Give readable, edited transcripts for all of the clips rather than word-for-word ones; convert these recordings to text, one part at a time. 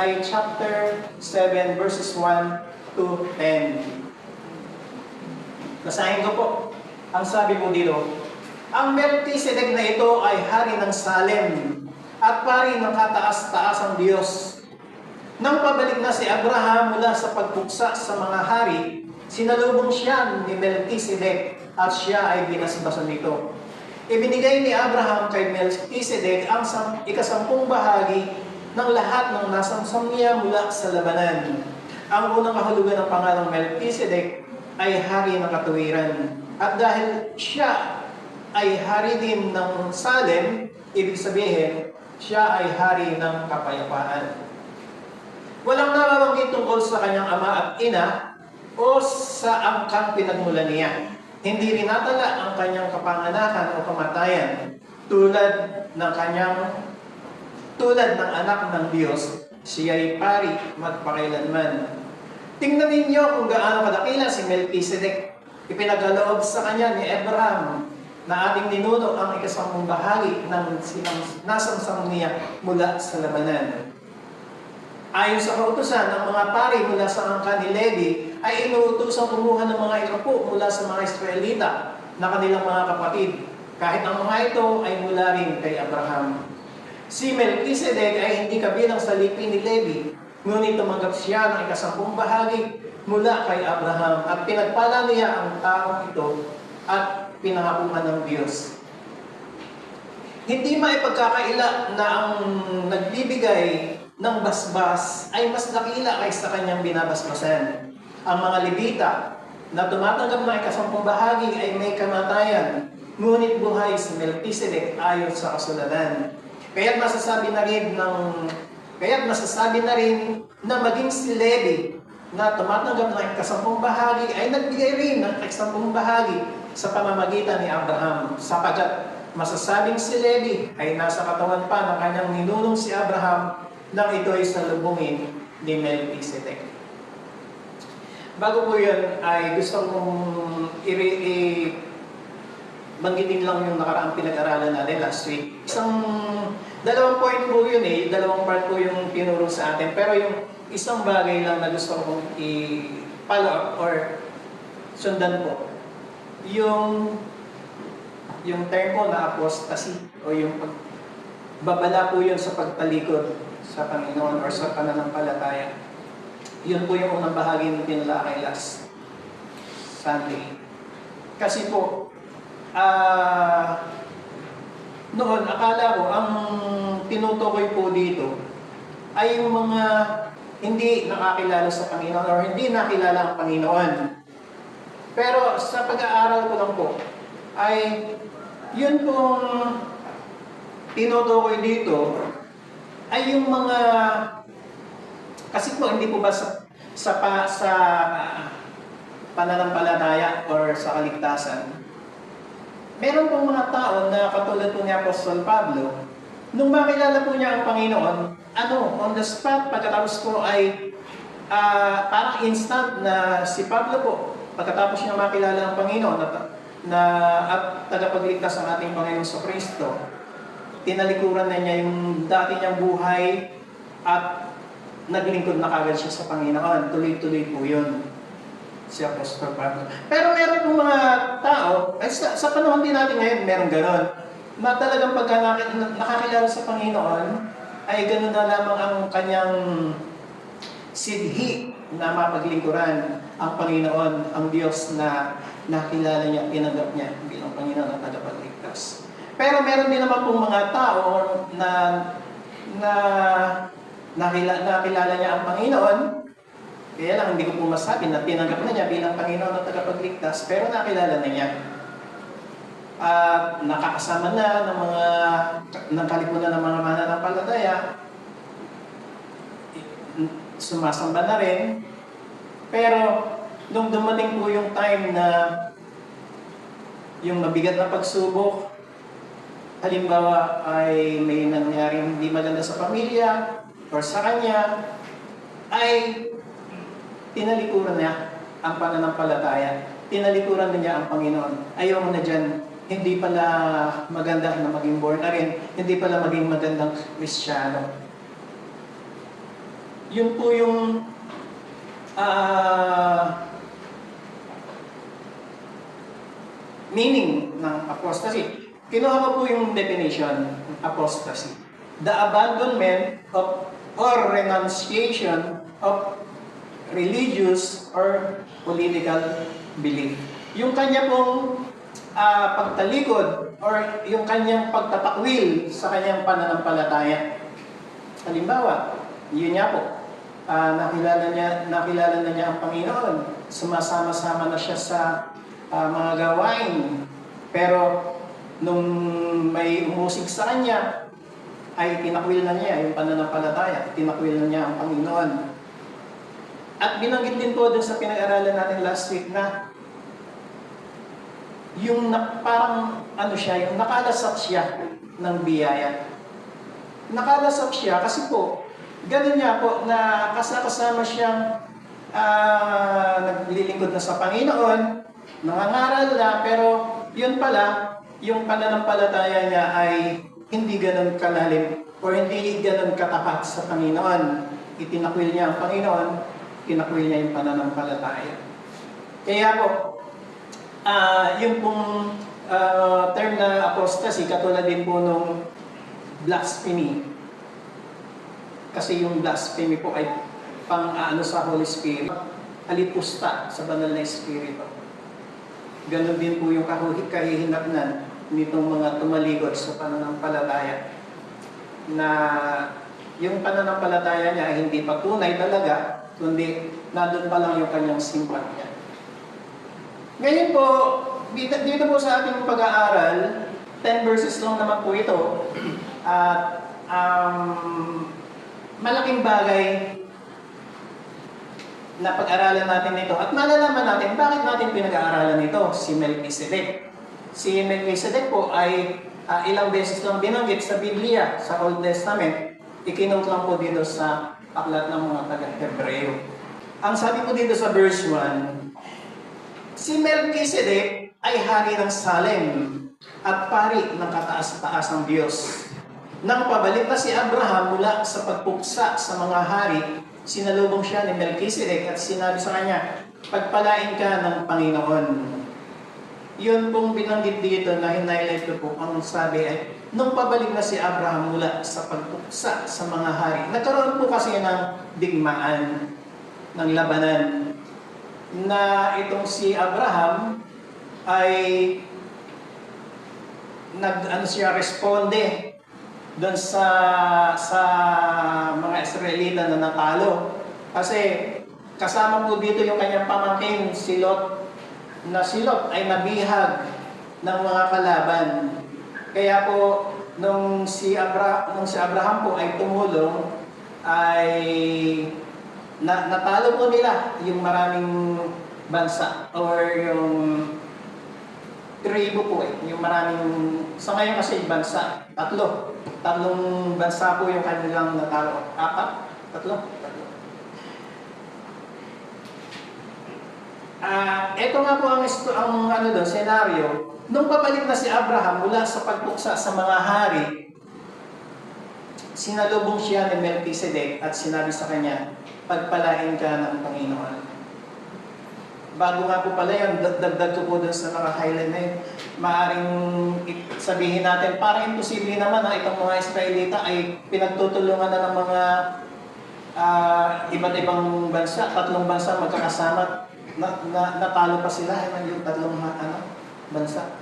ay chapter 7 verses 1 to 10. Basahin ko po. Ang sabi po dito, ang Melchizedek na ito ay hari ng Salem at pari ng kataas-taasang Diyos. Nang pabalik na si Abraham mula sa pagbuksa sa mga hari, sinalubong siya ni Melchizedek at siya ay binasbasan nito. Ibinigay ni Abraham kay Melchizedek ang ikasampung bahagi ng lahat ng nasamsam niya mula sa labanan. Ang unang kahulugan ng pangalang Melchizedek ay hari ng katuwiran. At dahil siya ay hari din ng Salem, ibig sabihin, siya ay hari ng kapayapaan. Walang nababanggit tungkol sa kanyang ama at ina o sa angkang pinagmulan niya. Hindi rin natala ang kanyang kapanganakan o kamatayan tulad ng anak ng Diyos. Siya'y pari magpakailanman. Tingnan ninyo kung gaano kadakila si Melchizedek. Ipinagaloob sa kanya ni Abraham na ating ninuno ang ikasampung bahagi ng nasamsam niya mula sa labanan. Ayon sa kautusan, ang mga pari mula sa angka ni Levi ay inuutosang kumuha ng mga ikapo mula sa mga Israelita na kanilang mga kapatid, kahit ang mga ito ay mula rin kay Abraham. Si Melchizedek ay hindi kabilang sa lipi ni Levi, ngunit tumanggap siya ng ikasampung bahagi mula kay Abraham at pinagpala niya ang taong ito at pinahapuan ng Diyos. Hindi maipagkakaila na ang nagbibigay ng basbas ay mas dakila kaysa kanyang binabasbasan. Ang mga Levita na tumatanggap ng ikasampung bahagi ay may kamatayan, ngunit buhay si Melchizedek ayon sa kasulatan. Kaya't masasabi na rin na maging si Levi na tumatanggap ng ikasampung bahagi ay nagbigay rin ng ikasampung bahagi sa pamamagitan ni Abraham, sapagkat masasabing si Levi ay nasa katawan pa ng kanyang ninunong si Abraham nang ito ay salubungin ni Melchizedek. Bago po yun, ay gusto kong banggitin lang yung nakaraang pinag-aralan natin last week. Dalawang point po yun dalawang part po yung tinuro sa atin. Pero yung isang bagay lang na gusto kong i-follow up or sundan po. Yung term po na apostasy o yung pagbabala po yun sa pagtalikod sa Panginoon or sa pananampalataya. Yun po yung unang bahagi ng tinalakay last Sunday. Kasi po, noon akala ko ang tinutukoy po dito ay yung mga hindi nakakilala sa Panginoon or hindi nakilala ang Panginoon. Pero sa pag-aaral ko lang po, ay yun pong tinutukoy dito ay yung mga, kasi po hindi po ba sa pananampalataya or sa kaligtasan, meron pong mga tao na katulad po ni Apostol Pablo, nung makilala po niya ang Panginoon, on the spot, pagkatapos po ay parang instant na si Pablo po, pagkatapos niya makilala ang Panginoon at tagapagligtas ang ating Panginoon sa Kristo, tinalikuran na niya yung dati niyang buhay at naglingkod na kagad siya sa Panginoon. Tuloy-tuloy po yun si Apostol Pablo. Pero meron pong mga tao, ay sa panahon din natin ngayon, meron ganon, na talagang pagka nakakilala sa Panginoon, ay ganon na lamang ang kanyang sidhi na mapaglingkuran ang Panginoon, ang Diyos na nakilala niya, tinanggap niya bilang Panginoon at tagapagligtas. Pero meron din naman pong mga tao na nakilala niya ang Panginoon, kaya lang hindi ko po masabi na tinanggap na niya bilang Panginoon at tagapagligtas, pero nakilala na niya. At nakakasama na ng kalipunan ng mga mananampalataya, sumasamba na rin. Pero nung dumating po yung time na yung mabigat na pagsubok, halimbawa ay may nangyaring hindi maganda sa pamilya or sa kanya, ay tinalikuran niya ang pananampalataya. Tinalikuran na niya ang Panginoon. Ayaw mo na dyan, hindi pala maganda na maging born again, hindi pala maging magandang Kristiyano. Yun po yung meaning ng apostasy. Kinuha ko po yung definition ng apostasy. The abandonment of or renunciation of religious or political belief. Yung kanya pong pagtalikod or yung kanyang pagtatakwil sa kanyang pananampalataya. Halimbawa, yun niya po, nakilala na niya ang Panginoon. Sumasama-sama na siya sa mga gawain. Pero nung may umusig sa kanya, ay tinakwil na niya yung pananampalataya. Tinakwil na niya ang Panginoon. At binanggit din po dun sa pinag-aralan natin last week na yung parang yung nakalasap siya ng biyaya. Nakalasap siya kasi po, ganun niya po na kasama siyang naglilingkod na sa Panginoon, nangangaral na, pero yun pala, yung pananampalataya niya ay hindi ganun kalalim o hindi ganun katapat sa Panginoon. Itinakwil niya ang Panginoon, tinakwil niya yung pananampalataya. Kaya po, yung pong term na apostasy, katulad din po nung blasphemy. Kasi yung blasphemy po ay pang-ano sa Holy Spirit, alipusta sa banal na Espiritu. Ganon din po yung kahihinatnan nitong mga tumalikod sa pananampalataya. Na yung pananampalataya niya ay hindi pa tunay talaga, kundi nandun pa lang yung kanyang simpatya. Ngayon po, dito po sa ating pag-aaral, 10 verses lang naman po ito. At malaking bagay na pag-aralan natin ito. At malalaman natin bakit natin pinag-aaralan ito, si Melchizedek. Si Melchizedek po ay ilang beses lang binanggit sa Biblia, sa Old Testament. Ikinote lang po dito sa aklat ng mga taga-Hebreo. Ang sabi po dito sa verse 1, si Melchizedek ay hari ng Salem at pari ng kataas-taas ng Diyos. Nang pabalik na si Abraham mula sa pagpuksa sa mga hari, sinalubong siya ni Melchizedek at sinabi sa kanya, pagpalain ka ng Panginoon. Yun pong binanggit dito na hinighlight ko po, ang sabi ay, nung pabalik na si Abraham mula sa pagpuksa sa mga hari, nagkaroon po kasi ng digmaan, ng labanan, na itong si Abraham ay responde doon sa mga Israelita na natalo. Kasi kasama po dito yung kanyang pamangkin, si Lot, na si Lot ay nabihag ng mga kalaban. Kaya po, nung si Abraham po ay tumulong, ay natalo po nila yung maraming bansa or yung tribo po yung maraming, sa ngayon kasi bansa, tatlong bansa po yung kanilang natalo. Tatlo. Ito nga po ang senaryo. Nung pabalik na si Abraham mula sa pagpuksa sa mga hari, sinalubong siya ni Melchizedek at sinabi sa kanya, pagpalain ka ng Panginoon. Bago nga po pala yun, dagdag ko po dun sa naka-highlight na yun, maaaring sabihin natin, parang imposible naman na itong mga Israelita ay pinagtutulungan na ng mga iba't ibang bansa, tatlong bansa magkakasama, natalo pa sila yung tatlong bansa.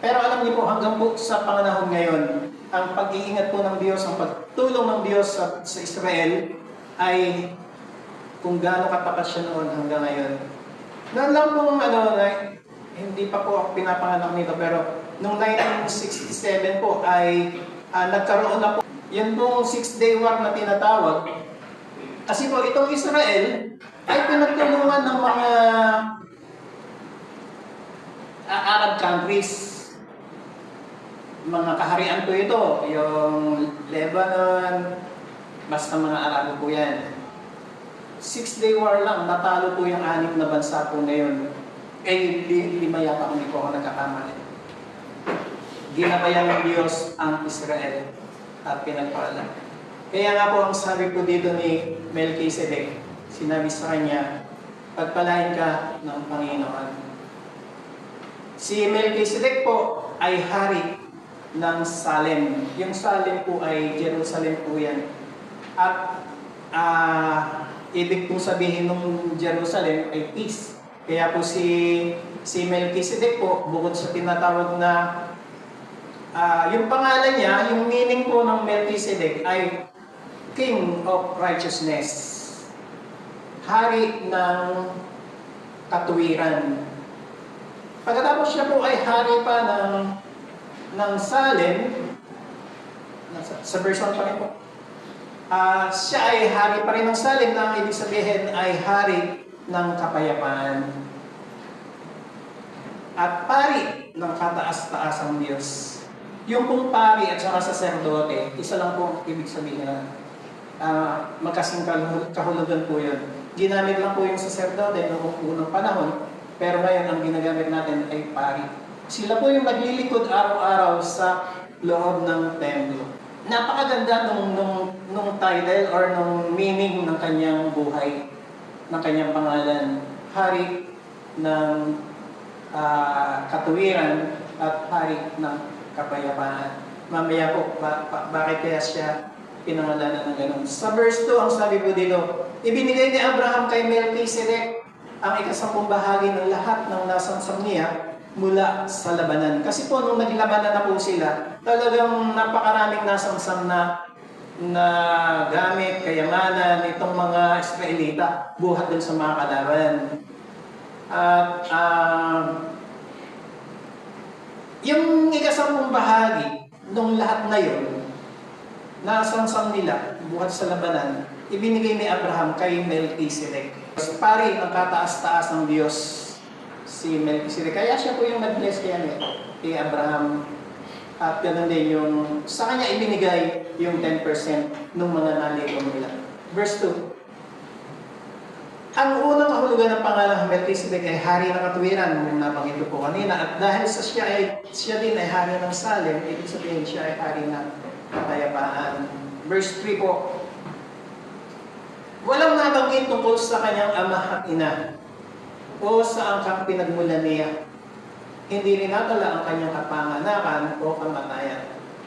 Pero alam niyo po, hanggang po sa panganahon ngayon, ang pag-iingat po ng Diyos, ang pagtulong ng Diyos sa Israel ay kung gaano katapat siya noon hanggang ngayon. Noon lang pong hindi pa po ako pinapanganak nito, pero noong 1967 po ay nagkaroon na po yun pong 6-day war na tinatawag. Kasi po itong Israel ay pinagtulungan ng mga Arab countries. Mga kaharian po ito, yung Lebanon, basta mga Arabo po yan. 6-day war lang, natalo po yung 6 na bansa po ngayon. Lima yata kung hindi po ako nagkakamali. Ginabayan ng Diyos ang Israel at pinagpala. Kaya nga po ang sabi po dito ni Melchizedek, sinabi sa kanya, pagpalain ka ng Panginoon. Si Melchizedek po ay hari ng Salem. Yung Salem po ay Jerusalem po yan. At ibig pong sabihin ng Jerusalem ay peace. Kaya po si Melchizedek po, bukod sa tinatawag na yung pangalan niya, yung meaning po ng Melchizedek ay King of Righteousness. Hari ng katuwiran. Pagkatapos siya po ay hari pa ng Salem, sa verse 1 pa rin po. Siya ay hari pa rin ng Salem na ang ibig sabihin ay hari ng kapayapaan. At pari ng kataas-taasang Diyos. Yung pong pari at saka saserdote, isa lang po ibig sabihin na magkasing kahulugan po yun. Ginamit lang po yung saserdote noong unang panahon, pero ngayon ang ginagamit natin ay pari. Sila po yung maglilingkod araw-araw sa loob ng templo. Napakaganda nung title or nung meaning ng kanyang buhay, ng kanyang pangalan. Hari ng katuwiran at hari ng kapayapaan. Mamaya po, bakit kaya siya pinangalanan ng ganun? Sa verse 2, ang sabi po dito, ibinigay ni Abraham kay Melchizedek ang ikasampung bahagi ng lahat ng nasamsam niya mula sa labanan. Kasi po, nung naglabanan na po sila, talagang napakaraming nasamsam na gamit, kayamanan, itong mga Israelita, buhat din sa mga kalaban. At yung ikasampung bahagi nung lahat na yun, nasamsam nila, buhat sa labanan, ibinigay ni Abraham kay Melchizedek. Pari ang kataas-taas ng Diyos, si Melchizedek. Kaya siya po yung nag-bless kay Abraham. At ganoon din yung, sa kanya ibinigay yung 10% ng mga nalikom nila. Verse 2. Ang unang kahulugan ng pangalan ng Melchizedek ay hari ng katuwiran, yung nabanggit ko po kanina. At dahil siya din ay hari ng Salem, ibig sabihin siya ay hari ng kapayapaan. Verse 3 po. Walang nabanggit tungkol sa kanyang ama at ina o sa angkang pinagmulan niya. Hindi rin natala ang kanyang kapanganakan o kamatayan.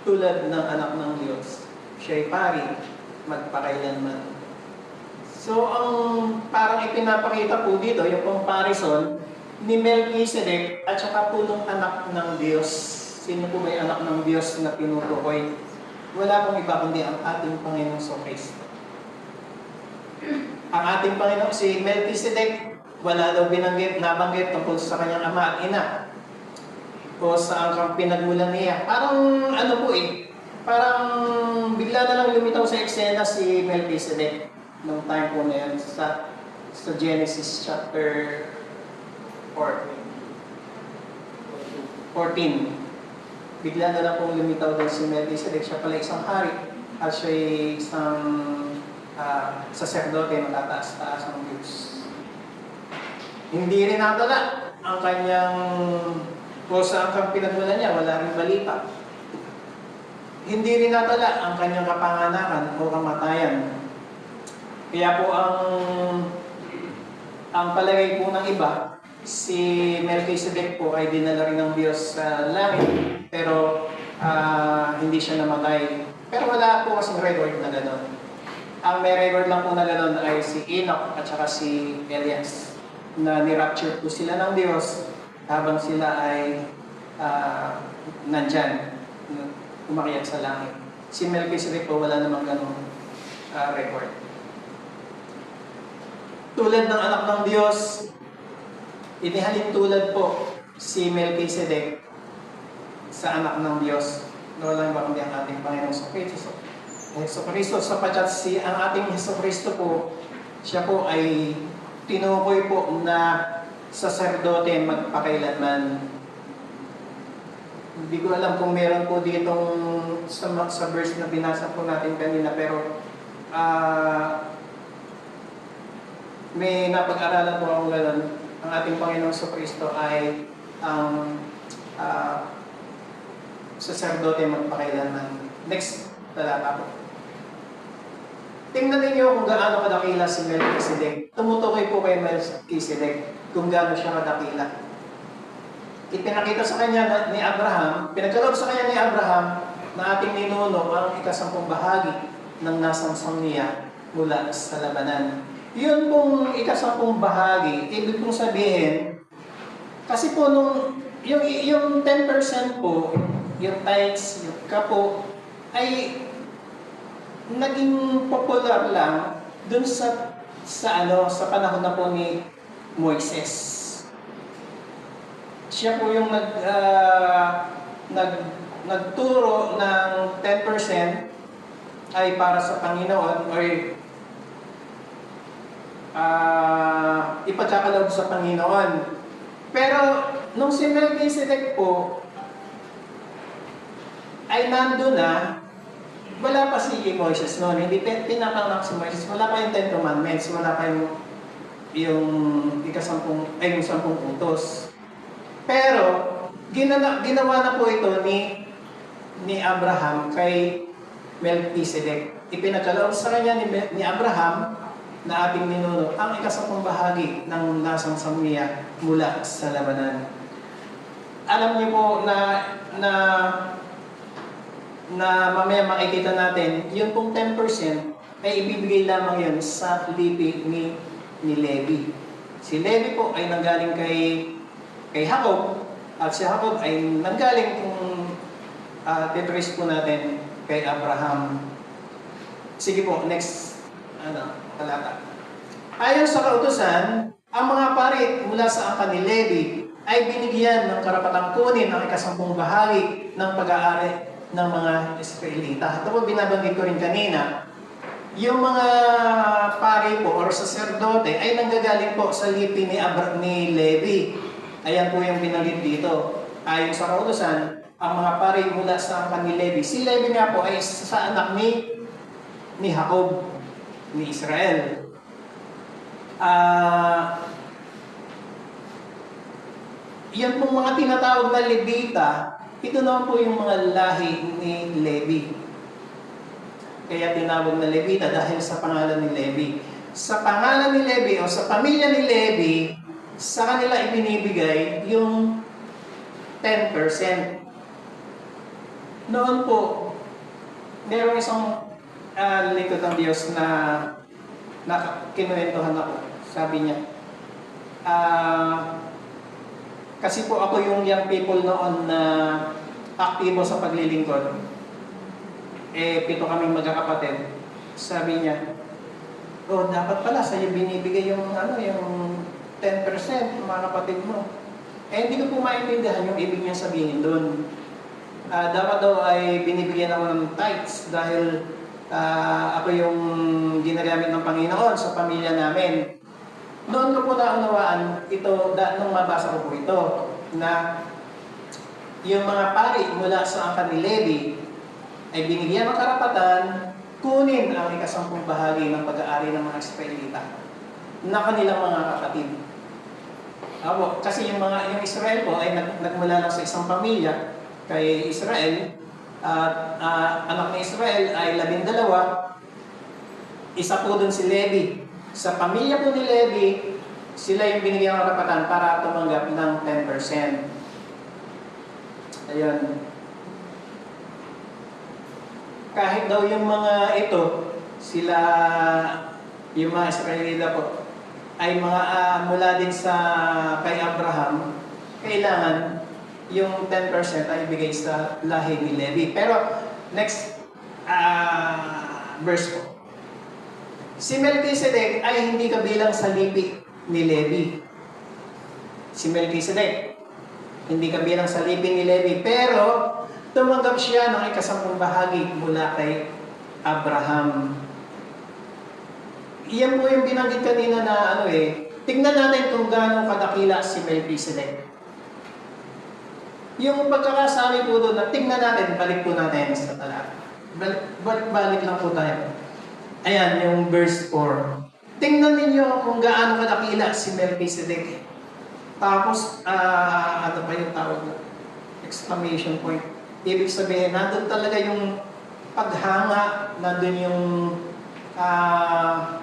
Tulad ng anak ng Diyos, siya'y pari magpakailanman. So, ang parang ipinapakita po dito, yung comparison ni Melchizedek at saka po ng anak ng Diyos. Sino po ba yung anak ng Diyos na tinutukoy? Wala pong iba kundi ang ating Panginoong Kristo. Ang ating Panginoon, si Melchizedek, wala daw nabanggit tungkol sa kanyang ama at ina o sa angkang pinagmulan niya. Parang ano po parang bigla na lang lumitaw sa eksena si Melchizedek. Nung time po na yan sa Genesis chapter 14. Bigla na lang pong lumitaw doon si Melchizedek. Siya pala isang hari at siya isang saserdote na tataas-taas ng Diyos. Hindi rin natala ang kanyang o sa angkang pinagmulan niya, wala rin balita. Hindi rin natala ang kanyang kapanganakan o kamatayan. Kaya po ang palagay po ng iba, si Melchizedek po ay dinala rin ng Diyos sa langit, pero hindi siya namatay. Pero wala po kasing record na gano'n. Ang may record lang po na gano'n ay si Enoch at saka si Elias, na nirapture po sila ng Diyos habang sila ay nandyan, umakyat sa langit. Si Melchizedek po wala namang gano'ng record. Tulad ng anak ng Diyos, inihalin tulad po si Melchizedek sa anak ng Diyos. Walang iba kundi ang ating Panginoong Jesucristo. Sapagkat ang ating Jesucristo po, siya po ay tinukoy po na saserdote magpakailanman. Hindi ko alam kung meron po ditong sa verse na binasa po natin kanina, pero may napag-aralan po akong gano'n. Ang ating Panginoong Jesucristo ay ang saserdote magpakailanman. Next talata po. Tingnan ninyo kung gaano kadakila si Melchizedek. Tumutukoy po kay Melchizedek kung gaano siya kadakila. Ipinakita sa kanya ni Abraham, pinagkaloob sa kanya ni Abraham na ating ninuno ang ikasampung bahagi ng nasangsang niya mula sa labanan. Yun pong ikasampung bahagi, ibig pong sabihin, kasi po yung 10% po, yung tithes, yung kapo, ay naging popular lang dun sa sa panahon na po ni Moises. Siya po yung nagturo ng 10% ay para sa Panginoon or ipagkakaloob sa Panginoon. Pero nung si Melchizedek po ay nandun na, wala pa si Moises noon. Hindi pinapanganak si Moises. Wala pa yung 10 Commandments. Wala pa yung yung 10 utos. Pero ginawa na po ito ni Abraham kay Melchizedek. Ipinagkaloob sa kanya ni Abraham na ating ninuno ang ikasampung bahagi ng nasangsang niya mula sa labanan. Alam niyo po na mamaya makikita natin, yung pong 10% ay ibibigay lamang yun sa lipi ni Levi. Si Levi po ay nanggaling kay Jacob, at si Jacob ay nanggaling kung titrace po natin kay Abraham. Sige po, next talata. Ayon sa kautusan, ang mga parit mula sa angkan ni Levi ay binigyan ng karapatang kunin ang ikasampung bahagi ng pag-aari ng mga Israelita. Ito po binabanggit ko rin kanina, yung mga pari po or saserdote ay nanggagaling po sa lipi ni Levi. Ayan po yung binanggit dito. Ayon sa kautusan, ang mga pari mula sa angkan ni Levi. Si Levi nga po ay sa anak ni Jacob, ni Israel. Yan pong mga tinatawag na Levita, ito naman po yung mga lahi ni Levi. Kaya tinawag na Levita dahil sa pangalan ni Levi. Sa pangalan ni Levi o sa pamilya ni Levi, sa kanila ibinibigay yung 10%. Noon po, mayroong isang lingkod ng Diyos na kinuwentuhan ako. Sabi niya, kasi po ako yung young people noon na aktibo sa paglilingkod. 7 kaming magkakapatid. Sabi niya, dapat pala sa'yo binibigay yung 10% mga kapatid mo. Hindi ko po maintindihan yung ibig niya sabihin doon. Dapat daw ay binibigyan ako ng tithes dahil ako yung ginagamit ng Panginoon sa pamilya namin. Noon ko po naunawaan ito, nung mabasa ko po ito, na yung mga pari mula sa angkan ni Levi ay binigyan ng karapatan kunin ang ikasampung bahagi ng pag-aari ng mga Israelita na kanilang mga kapatid. Kasi yung Israel po ay nagmula lang sa isang pamilya kay Israel, at anak ni Israel ay 12, isa po dun si Levi. Sa pamilya po ni Levi, sila yung binigyan ng karapatan para tumanggap ng 10%. Ayun. Kahit daw yung mga ito, sila, yung mga Israelita po, ay mga mula din sa kay Abraham, kailangan yung 10% ay ibigay sa lahi ni Levi. Pero, next verse po. Si Melchizedek ay hindi kabilang sa lipi ni Levi. Si Melchizedek, hindi kabilang sa lipi ni Levi, pero tumanggap siya ng ikasampung bahagi mula kay Abraham. Iyan po yung binanggit kanina na tignan natin kung gaano kadakila si Melchizedek. Yung pagkakasali po doon na tignan natin, balik po natin sa talata. Balik lang po tayo. Ayan, yung verse 4. Tingnan ninyo kung gaano kadakila si Melchizedek. Tapos, ano pa yung tawag na? Exclamation point. Ibig sabihin, nandun talaga yung paghanga, nandun yung ah,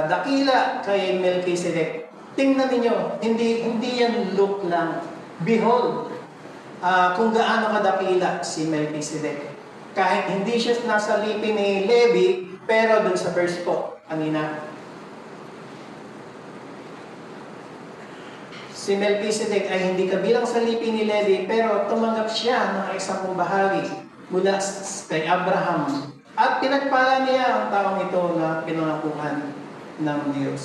dakila kay Melchizedek. Tingnan ninyo, hindi yan look lang. Behold, kung gaano kadakila si Melchizedek. Kahit hindi siya nasa lipi ni Levi, pero dun sa verse po, kanina. Si Melchizedek ay hindi kabilang sa lipi ni Levi, pero tumanggap siya ng isang bahagi mula kay Abraham. At pinagpala niya ang taong ito na pinangakuhan ng Diyos.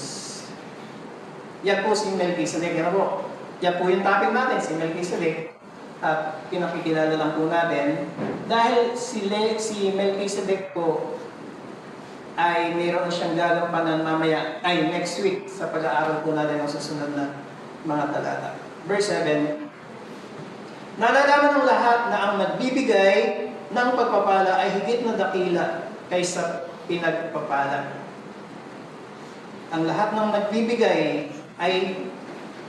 Yan po si Melchizedek. Yan po. Yan po yung topic natin, si Melchizedek. At pinakikilala lang po natin. Dahil si Melchizedek po ay mayroon siyang gagampanan mamaya, ay next week sa pag-aaral po natin ng susunod na mga talata. Verse 7. Nalalaman ng lahat na ang nagbibigay ng pagpapala ay higit na dakila kaysa pinagpapala. Ang lahat ng nagbibigay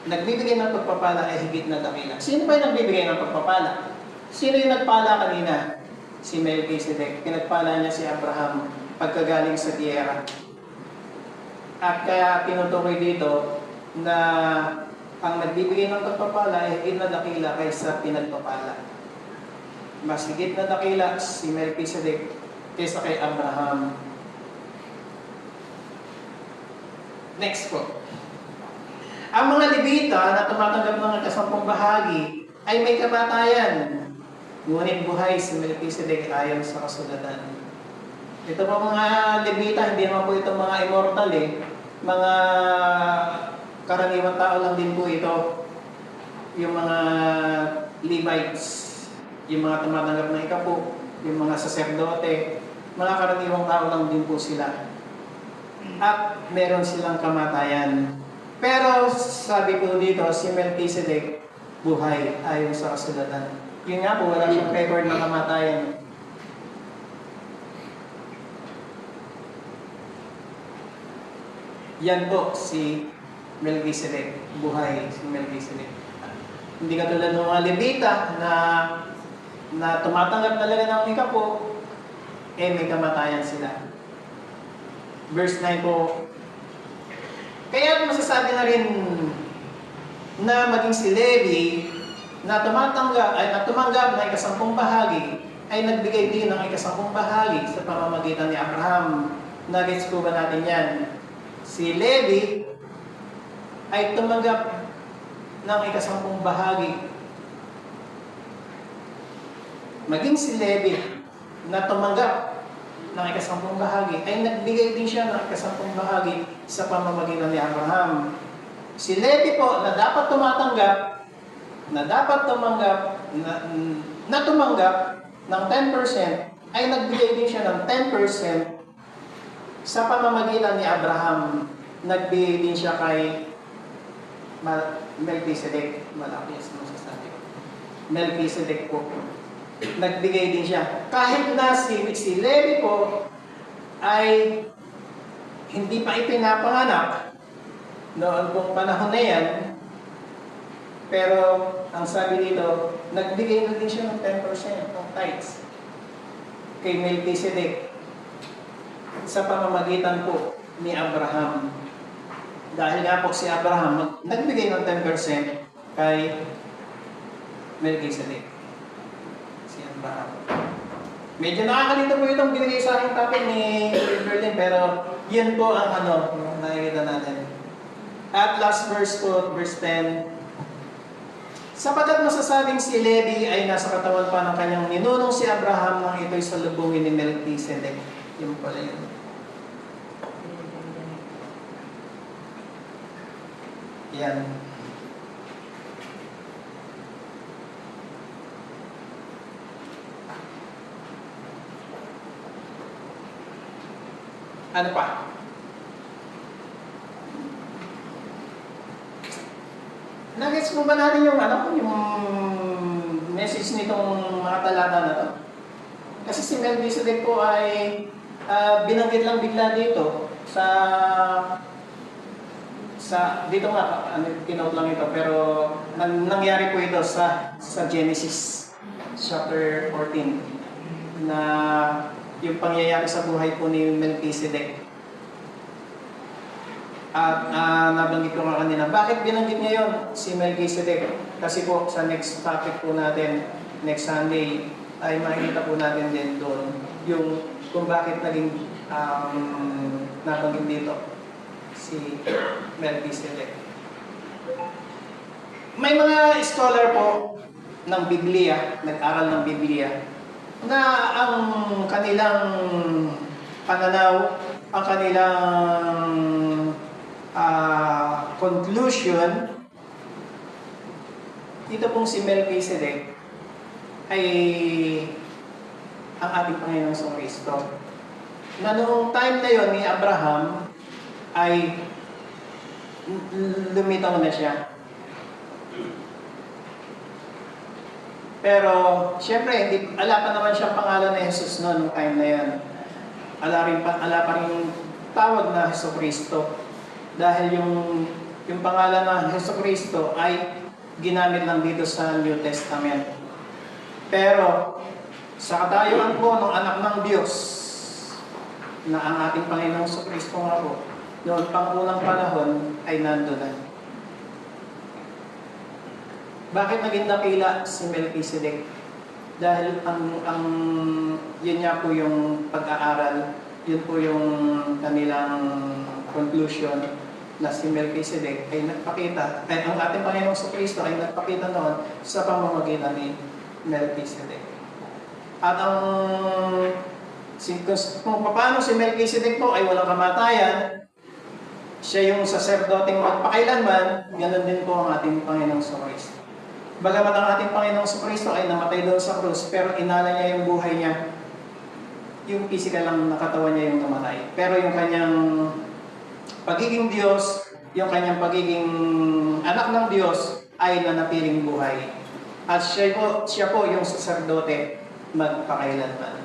ng pagpapala ay higit na dakila. Sino ba yung nagbibigay ng pagpapala? Sino yung nagpala kanina? Si Melchizedek. Pinagpala niya si Abraham pagkagaling sa tiyera. At kaya tinutukoy dito na ang nagbibigay ng pagpapala ay higit na dakila kaysa pinagpapala. Mas higit na dakila si Melchizedek kaysa kay Abraham. Next po. Ang mga Levita na tumatanggap ng ikasampung bahagi ay may kamatayan. Ngunit buhay si Melchizedek ayon sa kasulatan. Ito po mga Levita, hindi naman po ito mga immortal Mga karaniwang tao lang din po ito. Yung mga Levites, yung mga tumatanggap ng ikapo, yung mga saserdote, mga karaniwang tao lang din po sila. At meron silang kamatayan. Pero sabi ko dito, si Melchizedek buhay ayon sa kasulatan. Yun nga po, wala siyang record ng kamatayan. Yan po si Melchizedek, buhay si Melchizedek. Hindi katulad ng mga Levita na tumatanggap talaga ng ikapo, may kamatayan sila. Verse 9 po, kaya masasabi na rin na maging si Levi na tumanggap ng ikasampung bahagi ay nagbigay din ng ikasampung bahagi sa pamamagitan ni Abraham. Nagets po ba natin yan? Si Levi ay tumanggap ng ikasampung bahagi. Maging si Levi na tumanggap ng ikasampung bahagi ay nagbigay din siya ng ikasampung bahagi sa pamamagitan ni Abraham. Si Levi po na dapat tumanggap ng 10% ay nagbigay din siya ng 10% sa pamamagitan ni Abraham. Nagbigay din siya kay Melchizedek. Malaki ang masasabi. Melchizedek po. Nagbigay din siya. Kahit na si Levi po ay hindi pa ipinapanganak noon pong panahon na yan, pero ang sabi dito, nagbigay na din siya ng 10% ng tithes kay Melchizedek sa pamamagitan po ni Abraham. Dahil nga po si Abraham nagbigay ng 10% kay Melchizedek. Medyo nakakalito po itong binigay sa aking topic ni Berlin, pero yun po ang nakikita natin. At last verse po, verse 10. Sapagkat masasabing si Levi ay nasa katawan pa ng kanyang ninunong si Abraham nang ito'y salubungin ni Melchizedek. Yun pala yun. Yan. Ano pa? Nagets mo ba natin yung message nitong mga talata na to? Kasi si Melchizedek po ay binanggit lang bigla dito dito nga, kinote lang ito, pero nangyari po ito sa Genesis chapter 14 na yung pangyayari sa buhay po ni Melchizedek. At nabanggit ko nga kanina, bakit binanggit niya yun, si Melchizedek? Kasi po sa next topic po natin, next Sunday, ay makikita po natin din doon yung kung bakit naging nabanggit dito si Melchizedek. May mga scholar po ng Biblia, nag-aral ng Biblia, na ang kanilang pananaw, ang kanilang conclusion, dito pong si Melchizedek ay ang ating Panginoong Kristo. Na noong time na yon ni Abraham ay lumitaw na siya. Pero, siyempre, ala pa naman siyang pangalan na Jesus noong time na yan. Ala pa rin tawag na Jesucristo. Dahil yung pangalan na Jesucristo ay ginamit lang dito sa New Testament. Pero, sa katayuan po ng anak ng Diyos, na ang ating Panginoong Jesucristo nga po, noong pang-unang panahon ay nandun na. Bakit naging dakila si Melchizedek? Dahil yun nga po yung pag-aaral, yun po yung kanilang conclusion na si Melchizedek ay nagpakita, ay ang ating Panginoong Jesucristo ay nagpakita noon sa pamamagitan ni Melchizedek. At kung paano si Melchizedek po ay walang kamatayan, siya yung saserdoteng magpakailanman, ganoon din po ang ating Panginoong Jesucristo. Bagamat ang ating Panginoong Jesucristo ay namatay doon sa krus, pero inala niya yung buhay niya. Yung physical lang na katawan niya yung namatay. Pero yung kanyang pagiging Diyos, yung kanyang pagiging anak ng Diyos ay nanatiling buhay. At siya po yung saserdote magpakailanman.